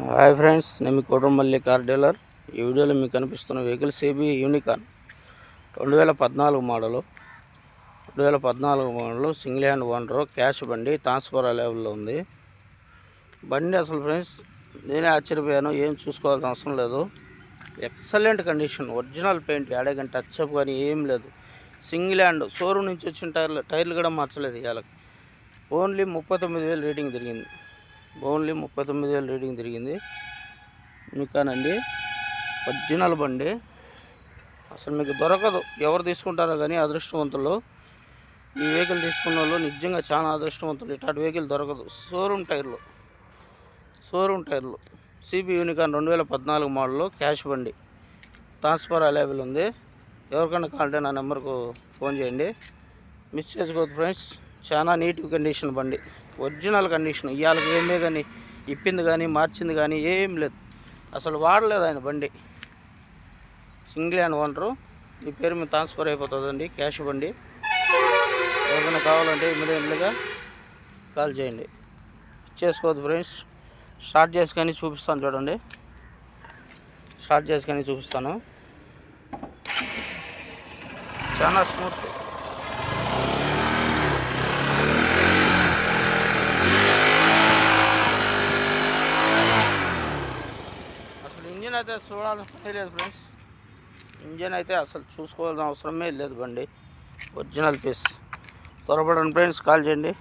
Hi friends, నేను మీ కోటంపల్లి car dealer. ఈ వీడియోలో మీకు కనిపిస్తున్న vehicle CB unicorn 2014 model. 2014 model, single hand owner, cash బండి, ట్రాన్స్ఫర్ అవైలబుల్లో ఉంది. బండి అసలు ఫ్రెండ్స్ నేనే ఆశ్చర్యపోయాను, ఏం చూసుకోవాల్సిన అవసరం లేదు. ఎక్సలెంట్ కండిషన్, ఒరిజినల్ పెయింట్, ఏడగంట టచ్అప్ కానీ ఏం లేదు. సింగిల్ హ్యాండ్, షోరూమ్ నుంచి వచ్చిన టైర్లు కూడా మార్చలేదు. ఇవాళ ఓన్లీ 39,000 రేటింగ్ తిరిగింది. ఓన్లీ 39,000 రేటింగ్ తిరిగింది. యూనికార్న్ ఒరిజినల్ బండి, అసలు మీకు దొరకదు. ఎవరు తీసుకుంటారో కానీ అదృష్టవంతులు. ఈ వెహికల్ తీసుకున్న వాళ్ళు నిజంగా చాలా అదృష్టవంతులు. ఇట్లాంటి వెహికల్ దొరకదు. షోరూమ్ టైర్లు CB యూనికార్న్ 2014 మోడల్, క్యాష్ బండి, ట్రాన్స్ఫర్ అవైలబుల్ ఉంది. ఎవరికైనా కావాలంటే నా నెంబర్కు ఫోన్ చేయండి. మిస్ చేసుకోవద్దు ఫ్రెండ్స్. చాలా నీట్ కండిషన్ బండి, ఒరిజినల్ కండిషన్. ఇవాళకి ఏమే కానీ ఇప్పింది కానీ మార్చింది కానీ ఏం లేదు. అసలు వాడలేదు ఆయన బండి. Single hand owner. ఈ పేరు మీద ట్రాన్స్ఫర్ అయిపోతుందండి. క్యాష్ బండి. ఎవరికైనా కావాలంటే ఇమీడియట్లీగా కాల్ చేయండి. చేసుకోవద్దు ఫ్రెండ్స్. స్టార్ట్ చేసుకొని చూపిస్తాను చూడండి. చూపిస్తాను. చాలా స్మూత్. ఇంజిన్ అయితే చూడాల్సిన లేదు ఫ్రెండ్స్. ఇంజిన్ అయితే అసలు చూసుకోవాల్సిన అవసరమే లేదు. బండి ఒరిజినల్ పీస్. త్వరపడండి ఫ్రెండ్స్, కాల్ చేయండి.